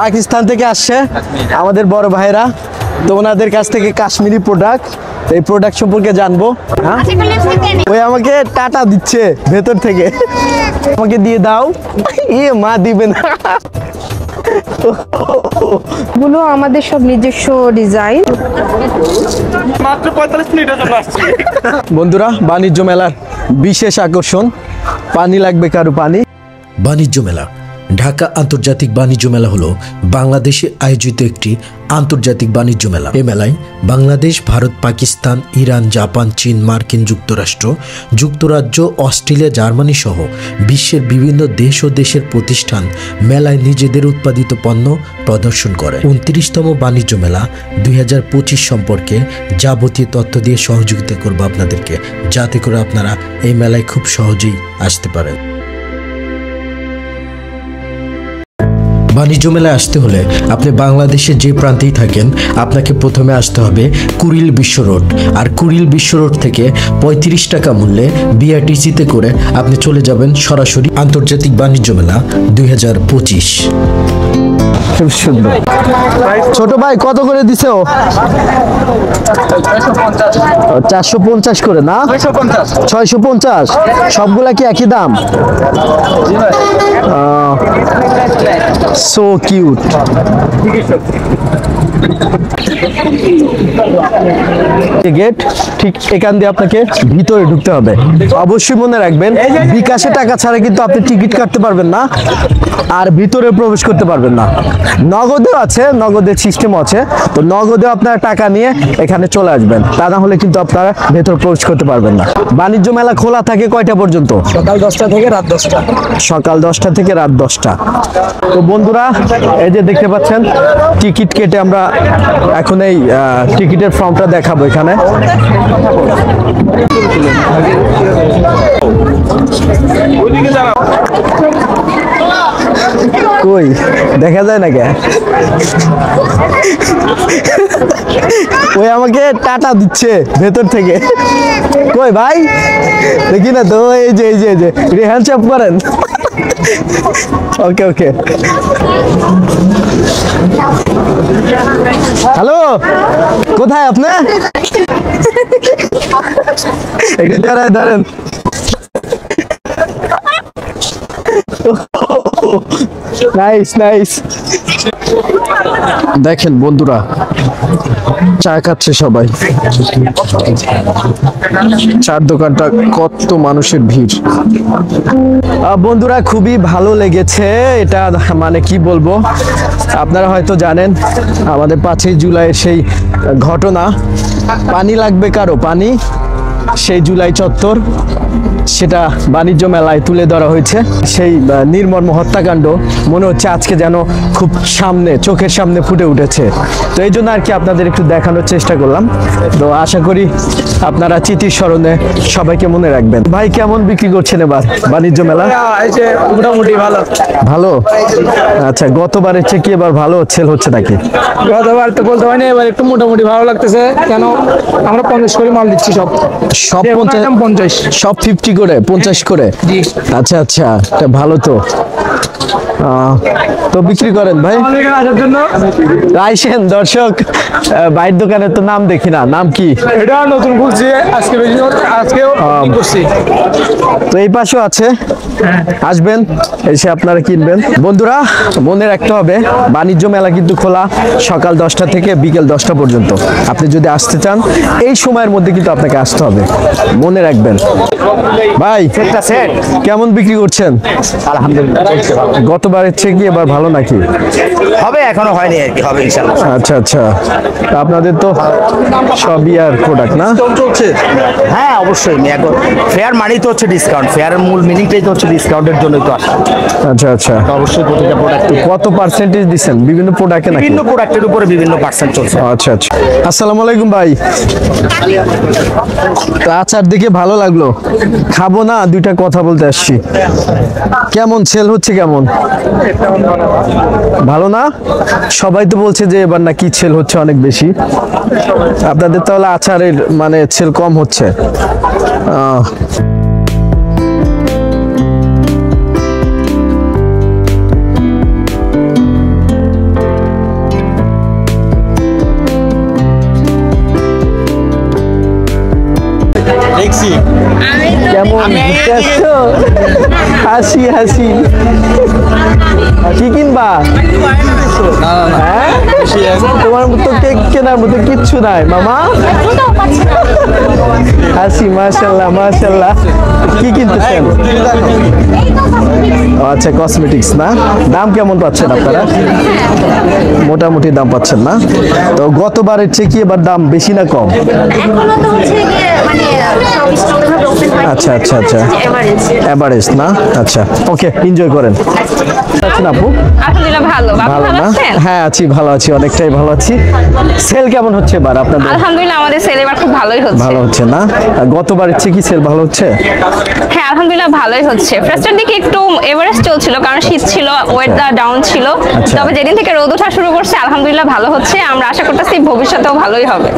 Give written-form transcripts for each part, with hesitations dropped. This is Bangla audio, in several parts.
পাকিস্তান থেকে আসছে আমাদের বড় ভাইরা, তো ওনাদের কাছ থেকে কাশ্মীরি প্রোডাক্ট, এই প্রোডাক্ট সম্পর্কে জানবো। হ্যাঁ, ওই আমাকে টাটা দিচ্ছে ভেতর থেকে, আমাকে দিয়ে দাও। মা দিবে না, গুলো আমাদের সব নিজস্ব ডিজাইন। মাত্র 45 মিনিটের জন্য আসছি। বন্ধুরা, বাণিজ্য মেলার বিশেষ আকর্ষণ, পানি লাগবে কারো পানি। বাণিজ্য মেলা। ঢাকা আন্তর্জাতিক বাণিজ্য মেলা হলো বাংলাদেশে আয়োজিত একটি আন্তর্জাতিক বাণিজ্য মেলা। এই মেলায় বাংলাদেশ, ভারত, পাকিস্তান, ইরান, জাপান, চীন, মার্কিন যুক্তরাষ্ট্র, যুক্তরাজ্য, অস্ট্রেলিয়া, জার্মানি সহ বিশ্বের বিভিন্ন দেশ ও দেশের প্রতিষ্ঠান মেলায় নিজেদের উৎপাদিত পণ্য প্রদর্শন করে। 29তম বাণিজ্য মেলা 2025 সম্পর্কে যাবতীয় তথ্য দিয়ে সহযোগিতা করব আপনাদেরকে, যাতে করে আপনারা এই মেলায় খুব সহজেই আসতে পারেন। বাণিজ্য মেলায় আসতে হলে আপনি বাংলাদেশের যে প্রান্তেই থাকেন, আপনাকে প্রথমে আসতে হবে কুড়িল বিশ্ব রোড। আর কুড়িল বিশ্ব রোড থেকে 35 টাকা মূল্যে বিআরটিসিতে করে আপনি চলে যাবেন সরাসরি আন্তর্জাতিক বাণিজ্য মেলা 2025। খুব সুন্দর। ছোট ভাই কত করে দিছে ও? 450 করে না? 650। সবগুলা কি একই দাম? So cute. গেট ঠিক এখান দিয়ে আপনাকে ভিতরে ঢুকতে হবে। অবশ্যই মনে রাখবেন, বিকাশে টাকা ছাড়া কিন্তু আপনি টিকিট কাটতে পারবেন না, আর ভিতরে প্রবেশ করতে পারবেন না। নগদও আছে, নগদের সিস্টেম আছে, তো নগদে আপনারা টাকা নিয়ে এখানে চলে আসবেন, তা না হলে কিন্তু আপনারা ভেতর প্রবেশ করতে পারবেন না। বাণিজ্য মেলা খোলা থাকে কয়টা পর্যন্ত? সকাল 10টা থেকে রাত 10টা। সকাল 10টা থেকে রাত 10টা। তো বন্ধুরা, এই যে দেখতে পাচ্ছেন টিকিট কেটে আমরা এখন এই টিকিটের ফর্মটা দেখাবো এখানে। কই দেখা যায় না কে? ওই আমাকে টাটা দিচ্ছে ভেতর থেকে। কই ভাই দেখি না তো। এই যে রেহান চাপ করেন। ওকে ওকে। হ্যালো, কোথায় আপনি? দাঁড়ান। Nice nice. দেখেন বন্ধুরা, চা খাচ্ছে সবাই। চার দোকানটা কত মানুষের ভিড়। বন্ধুরা, খুবই ভালো লেগেছে এটা, মানে কি বলবো, আপনারা হয়তো জানেন আমাদের 5ই জুলাইয়ের সেই ঘটনা, পানি লাগবে কারো পানি, সেই জুলাই চত্বর, সেটা বাণিজ্য মেলায় তুলে ধরা হয়েছে। সেই নির্মম হত্যাকাণ্ড মনে হচ্ছে আজকে যেন খুব সামনে, চোখের সামনে ফুটে উঠেছে। তো এই জন্য আর কি আপনাদের একটু দেখানোর চেষ্টা করলাম। তো আশা করি আপনারা স্মৃতির স্মরণে সবাইকে মনে রাখবেন। ভাই, কেমন বিক্রি করছেন এবার বাণিজ্য মেলা? মোটামুটি ভালো। ভালো? আচ্ছা, গতবারের চেয়ে কি এবার ভালো সেল হচ্ছে নাকি? গতবার তো বলতে হয় না, এবার একটু মোটামুটি ভালো লাগতেছে। কেন আমরা 50 করে মাল দিচ্ছি, সব 50, সব 50 করে, 50 করে। আচ্ছা আচ্ছা, এটা ভালো তো। তো বিক্রি করেন ভাই? রাইসেন দর্শক, ভাইয়ের দোকানের তো নাম দেখি না, নাম কি? এটা নতুন খুলছি আজকেও করছি। তো এই পাশেও আছে, আসবেন, এসে আপনারা কিনবেন। বন্ধুরা, মনে রাখতে হবে বাণিজ্য মেলা কিন্তু খোলা সকাল 10টা থেকে বিকেল 10টা পর্যন্ত। আপনি যদি আসতে চান এই সময়ের মধ্যে কিন্তু আপনাকে আসতে হবে, মনে রাখবেন। ভাই, কেমন বিক্রি করছেন? আলহামদুলিল্লাহ, গতবারের চেয়ে কি এবার ভালো নাকি? হবে, এখনো হয়নি আর কি, হবে ইনশাআল্লাহ। আচ্ছা আচ্ছা, আপনাদের তো সবই আর প্রোডাক্ট না? হ্যাঁ অবশ্যই, ফেয়ার মানি তো হচ্ছে ডিসকাউন্ট, ফেয়ারের মূল মিনিংটাই তো হচ্ছে ডিসকাউন্টের জন্যই তো আসা। আচ্ছা আচ্ছা, অবশ্যই প্রতিটা প্রোডাক্ট। কত পার্সেন্টেজ দিচ্ছেন বিভিন্ন প্রোডাক্টে নাকি? বিভিন্ন প্রোডাক্টের উপরে বিভিন্ন পার্সেন্ট চলছে। আচ্ছা আচ্ছা। আসসালামু আলাইকুম ভাই। আচার দেখে ভালো লাগলো, খাবো না, দুইটা কথা বলতে আসছি। কেমন সেল হচ্ছে? কেমন? ভালো না? সবাই তো বলছে যে এবার নাকি সেল হচ্ছে অনেক বেশি। আপনাদের তাহলে আচারের মানে সেল কম হচ্ছে। কেমন ঘুরতে আসছো? হাসি হাসি কি কিনবা? হ্যাঁ? তোমার মতো কেক কেনার মতো কিচ্ছু নাই মামা। হাসি মাশাল্লাহ মাশাল্লাহ। কি কিনতেছেন? ও আচ্ছা কসমেটিক্স না? দাম কেমন পাচ্ছেন আপনারা? মোটামুটি দাম পাচ্ছেন না? তো গতবারের চেয়ে কি এবার দাম বেশি না কম? এখনো তো হচ্ছে গিয়ে মানে সব স্টকগুলো ওপেন হয়। আচ্ছা আচ্ছা আচ্ছা এভারেজ না? আচ্ছা ওকে এনজয় করেন। আচ্ছা আপু আলহামদুলিল্লাহ ভালো। আপনি ভালো ভালো না? আছেন? হ্যাঁ আছি ভালো আছি অনেকটাই ভালো আছি। সেল কেমন হচ্ছে এবার আপনাদের? আলহামদুলিল্লাহ আমাদের সেল এবার খুব ভালোই হচ্ছে। ভালো হচ্ছে না? গতবারের চেয়ে কি সেল ভালো হচ্ছে? হ্যাঁ আলহামদুলিল্লাহ ভালোই হচ্ছে। ফার্স্টের দিকে একটু এভারেজ চলছিল কারণ শীত ছিল, ওয়েদার ডাউন ছিল। আচ্ছা। তবে যেদিন থেকে রোদ ওঠা শুরু করছে আলহামদুলিল্লাহ ভালো হচ্ছে। আমরা আশা করতেছি ভবিষ্যতেও ভালোই হবে।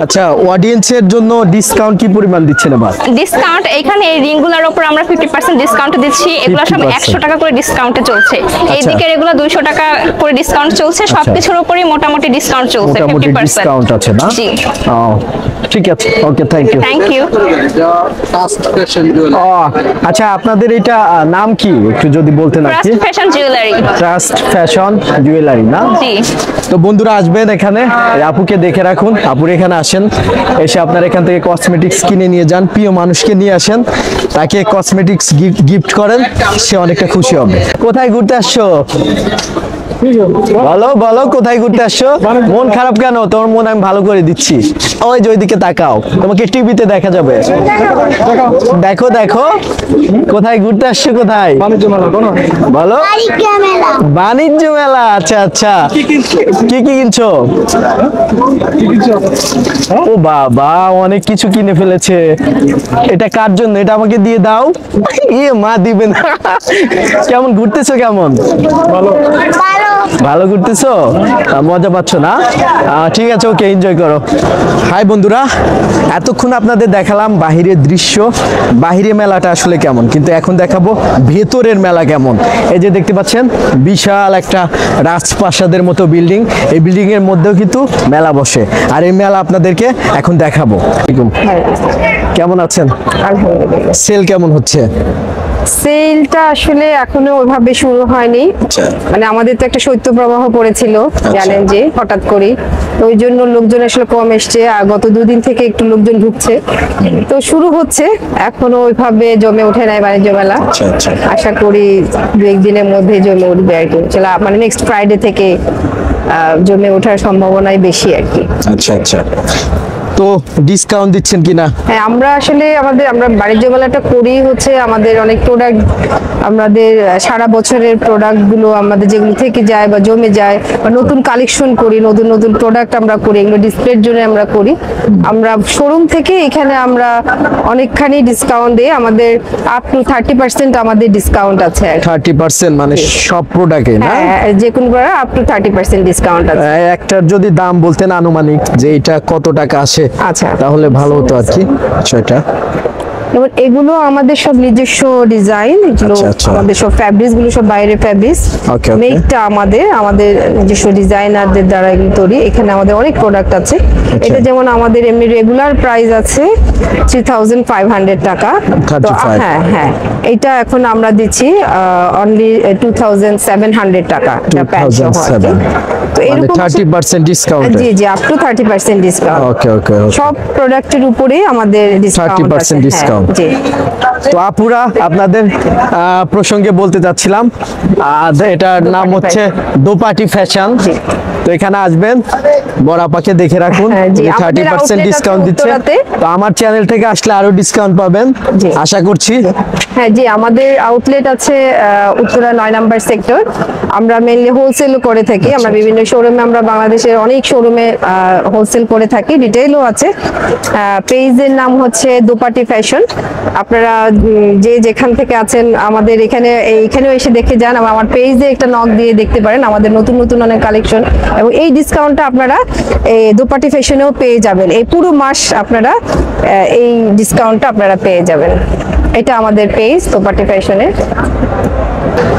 আচ্ছা অডিয়েন্সের জন্য ডিসকাউন্ট কি পরিমাণ দিচ্ছেন এবার? ডিসকাউন্ট এখানে এই রিংগুলোর উপর আমরা 50% ডিসকাউন্ট দিচ্ছি। এগুলো সব 50% 100 টাকা করে ডিসকাউন্টে চলছে। এই দিকের এগুলো 200 টাকা করে ডিসকাউন্ট চলছে। সবকিছুর উপরই মোটামুটি ডিসকাউন্ট চলছে মোটামুটি 50%। ডিসকাউন্ট আছে না? জি ও ঠিক আছে okay thank you. Thank you. ও আচ্ছা আপনাদের এটা নাম কি একটু যদি বলতেন আর কি? Trust fashion jewellery. Trust fashion jewellery না? জি তো বন্ধুরা আসবেন এখানে, এই আপুকে দেখে রাখুন, আপুর এখানে আসেন, এসে আপনার এখান থেকে কসমেটিক্স কিনে নিয়ে যান, প্রিয় মানুষকে নিয়ে আসেন, তাকে কসমেটিক্স গিফট করেন, সে অনেকটা খুশি হবে। কোথায় ঘুরতে আসছো? বলো বলো কোথায় ঘুরতে আসছো? মন খারাপ কেন? তোমার মন আমি ভালো করে দিচ্ছি। ওই যে ওইদিকে তাকাও, তোমাকে টিভিতে দেখা যাবে। দেখো দেখো কোথায় ঘুরতে আসছো? কোথায়? বাণিজ্য মেলা কোনো বলো। বাণিজ্য মেলা। আচ্ছা আচ্ছা কি কি কিনছো? ও বাবা অনেক কিছু কিনে ফেলেছে। এটা কার জন্য? এটা আমাকে দিয়ে দাও। ইয়ে মা দিবে না। কেমন ঘুরতেছো? কেমন? ভালো ঘুরতেছো? মজা পাচ্ছ না? ঠিক আছে ওকে এনজয় করো। হাই বন্ধুরা, এতক্ষণ আপনাদের দেখালাম বাহিরের দৃশ্য, বাহিরে মেলাটা আসলে কেমন, কিন্তু এখন দেখাবো ভেতরের মেলা কেমন। এই যে দেখতে পাচ্ছেন বিশাল একটা রাজপ্রাসাদের মতো বিল্ডিং, এই বিল্ডিং এর মধ্যেও কিন্তু মেলা বসে, আর এই মেলা আপনাদেরকে এখন দেখাবো। কেমন আছেন? আলহামদুলিল্লাহ। সেল কেমন হচ্ছে? সেলটা আসলে এখনো ওইভাবে শুরু হয়নি। মানে আমাদের তো একটা শৈত্যপ্রবাহ পড়েছিল জানেন যে হঠাৎ করে, তো ওই জন্য লোকজন আসলে কম এসছে, আর গত দুদিন থেকে একটু লোকজন ঢুকছে, তো শুরু হচ্ছে, এখনো ওইভাবে জমে ওঠে নাই বাণিজ্য মেলা। আশা করি দু একদিনের মধ্যে জমে উঠবে আর কি, মানে নেক্সট ফ্রাইডে থেকে জমে ওঠার সম্ভাবনাই বেশি আর কি। আচ্ছা আচ্ছা, তো ডিসকাউন্ট দিচ্ছেন কিনা? হ্যাঁ আমরা আসলে আমরা বাণিজ্য মেলাটা করি হচ্ছে আমাদের অনেক প্রোডাক্ট, আমাদের সারা বছরের প্রোডাক্ট গুলো আমাদের যেগুলো থেকে যায় বা জমে যায় বা নতুন কালেকশন করি, নতুন নতুন প্রোডাক্ট আমরা করি, এগুলো ডিসপ্লের জন্য আমরা করি। আমরা শোরুম থেকে এখানে আমরা অনেকখানি ডিসকাউন্ট দিই, আমাদের আপ টু 30% আমাদের ডিসকাউন্ট আছে। 30% মানে সব প্রোডাক্টে না? হ্যাঁ যে কোনো প্রোডাক্ট আপ টু 30% ডিসকাউন্ট আছে। একটার যদি দাম বলতেন আনুমানিক যে এটা কত টাকা আসে, আচ্ছা তাহলে ভালো হতো আর কি। সেটা যেমন এগুলো আমাদের সব নিজস্ব ডিজাইন, এগুলো আচ্ছা, আচ্ছা। আমাদের সব ফ্যাব্রিক্স গুলো সব বাইরের ফ্যাব্রিক্স, Okay, okay. মেকটা আমাদের নিজস্ব ডিজাইনারদের দ্বারা এগুলো তৈরি। এখানে আমাদের অনেক প্রোডাক্ট আছে। এটা যেমন আমাদের এমনি রেগুলার প্রাইস আছে 3500 টাকা। তো 35 হ্যাঁ হ্যাঁ এটা এখন আমরা দিচ্ছি অনলি 2700 টাকা, এটা প্যান্ট সহ আর কি। 2007 তো মানে এরকম 30% ডিসকাউন্ট। জি জি up to 30% discount. Okay okay সব প্রোডাক্টের উপরে আমাদের ডিসকাউন্ট 30% ডিসকাউন্ট। জি তো আপুরা আপনাদের প্রসঙ্গে বলতে যাচ্ছিলাম, এটার নাম হচ্ছে দোপাটি ফ্যাশন। তো এখানে আসবেন, বড় আপাকে দেখে রাখুন, হ্যাঁ, জি, 30% আমাদের outlet আছে ডিসকাউন্ট দিচ্ছে। উত্তরাতে। তো আমার চ্যানেল থেকে আসলে আরো ডিসকাউন্ট পাবেন জি। আশা করছি। হ্যাঁ জি আমাদের আউটলেট আছে উত্তরা 9 নম্বর সেক্টর। আমরা মেইনলি হোলসেলও করে থাকি, আমরা বিভিন্ন শোরুমে, আমরা বাংলাদেশের অনেক শোরুমে হোলসেল করে থাকি, রিটেইলও আছে। পেজের নাম হচ্ছে দোপাটি ফ্যাশন। আপনারা যে যেখান থেকে আছেন আমাদের এখানেও এসে দেখে যান, আমার পেজে একটা নক দিয়ে দেখতে পারেন আমাদের নতুন নতুন অনেক কালেকশন, এবং এই ডিসকাউন্টটা আপনারা এই দোপাটি ফ্যাশনেও পেয়ে যাবেন। এই পুরো মাস আপনারা এই ডিসকাউন্টটা আপনারা পেয়ে যাবেন। এটা আমাদের পেজ দোপাটি ফ্যাশনের।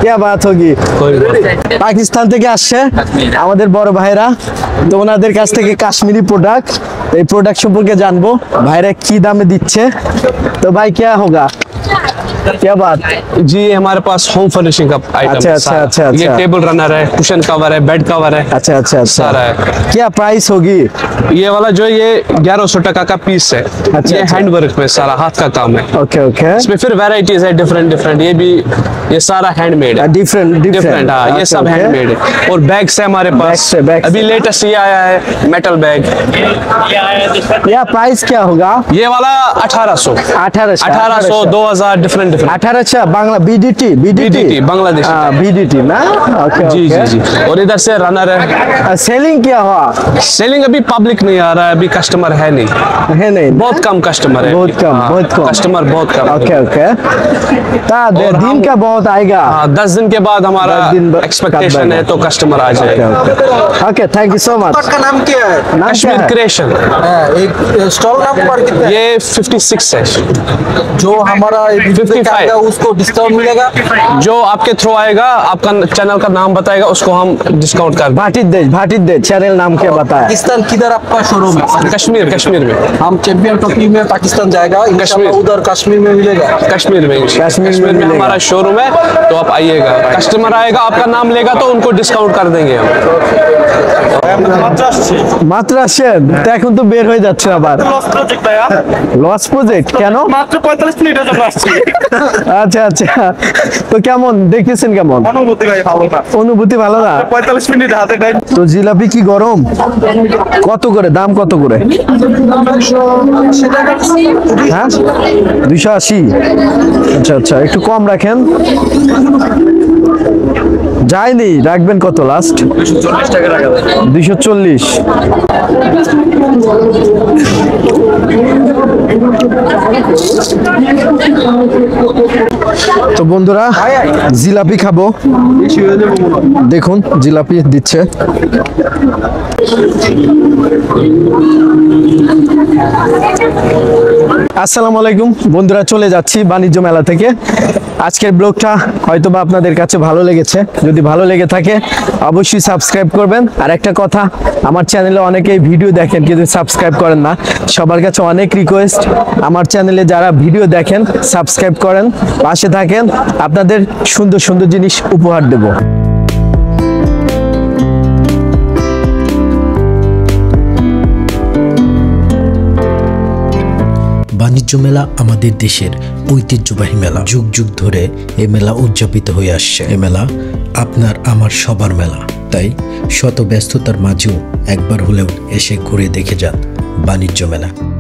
क्या बात होगी পাকিস্তান থেকে আসছে আমাদের বড় ভাইরা, তো ওনাদের কাছ থেকে কাশ্মীরি প্রোডাক্ট, এই প্রোডাক্ট সম্পর্কে জানবো ভাইরা কি দামে দিচ্ছে। তো ভাই क्या होगा, क्या बात? जी ये हमारे पास होम फर्निशिंग का आइटम अच्छा, है अच्छा, सारा। अच्छा, ये अच्छा। टेबल रनर है, कुशन कवर है, बेड कवर है, अच्छा अच्छा अच्छा, सारा है। क्या प्राइस होगी? ये वाला जो है, ये 1100 टका का पीस है। अच्छा, ये अच्छा। हैंड वर्क में सारा हाथ का काम है। ओके ओके, इसमें फिर वैरायटीज है डिफरेंट डिफरेंट, ये भी ये सारा हैंडमेड है। डिफरेंट डिफरेंट हाँ, ये सब हैंडमेड है। और बैग्स है हमारे पास, Bags है, bags अभी है। लेटेस्ट ये आया है मेटल बैग। या प्राइस क्या होगा? ये वाला 1800 1800 2000 different different. 1800 Bangla बीडीटी BDT, Bangladesh. बीडीटी ना, ओके जी जी जी। और इधर से रनर है। सेलिंग क्या हुआ? सेलिंग अभी पब्लिक नहीं आ रहा है, अभी कस्टमर है नहीं, है नहीं, बहुत कम कस्टमर है। बहुत कम, हाँ, बहुत कम। कस्टमर बहुत कम। ओके ओके, और दिन हम- का बहुत आएगा। हाँ 10 दिन के बाद हमारा 10 दिन बाद एक्सपेक्टेशन है तो कस्टमर आ जाएगा। Okay, thank you so much. का नाम क्या है? नाम क्या कश्मीर है? क्रिएशन, एक स्टॉल नंबर कितना है? ये 56 है। जो हमारा 55 आएगा उसको डिस्काउंट मिलेगा। जो आपके थ्रू आएगा, आपका चैनल का नाम बताएगा, उसको हम डिस्काउंट कर भाटित दे चैनल नाम क्या बताया? पाकिस्तान किधर आपका शोरूम है? कश्मीर में हम चैंपियन ट्रॉफी में पाकिस्तान जाएगा, इंशाल्लाह कश्मीर। उधर कश्मीर में मिलेगा। कश्मीर में कश्मीर में मिलेगा। हमारा शोरूम है, तो आप आइएगा। कस्टमर आएगा, आपका नाम लेगा तो उनको डिस्काउंट कर देंगे हम। মাত্র আসছেন তো, এখন তো বের হয়ে যাচ্ছে আবার। লস প্রজেক্ট কেন? মাত্র 45 মিনিটের জন্য আসছি। আচ্ছা আচ্ছা, তো কেমন দেখতেছেন, কেমন অনুভূতি ভাই ভালো না, অনুভূতি? ভালো না। 45 মিনিট হাতে টাইম। তো জিলাপি কি গরম? কত করে দাম, কত করে? হ্যাঁ 280। আচ্ছা আচ্ছা, একটু কম রাখেন। যায়নি, রাখবেন কত লাস্ট? 240 টাকা রাখা যায়। 240। তো বন্ধুরা জিলাপি খাবো, দেখুন জিলাপি দিচ্ছে। আসসালামু আলাইকুম বন্ধুরা, চলে যাচ্ছি বাণিজ্য মেলা থেকে। আজকের ব্লগটা হয়তোবা আপনাদের কাছে ভালো লেগেছে, যদি ভালো লেগে থাকে অবশ্যই সাবস্ক্রাইব করবেন। আর একটা কথা, আমার চ্যানেলে অনেকেই ভিডিও দেখেন কিন্তু সাবস্ক্রাইব করেন না, সবার কাছে অনেক রিকোয়েস্ট, আমার চ্যানেলে যারা ভিডিও দেখেন সাবস্ক্রাইব করেন, পাশে থাকেন, আপনাদের সুন্দর সুন্দর জিনিস উপহার দেব। বাণিজ্য মেলা আমাদের দেশের ঐতিহ্যবাহী মেলা। যুগ যুগ ধরে এই মেলা উদযাপিত হয়ে আসছে। এই মেলা আপনার আমার সবার মেলা, তাই শত ব্যস্ততার মাঝেও একবার হলেও এসে ঘুরে দেখে যান বাণিজ্য মেলা।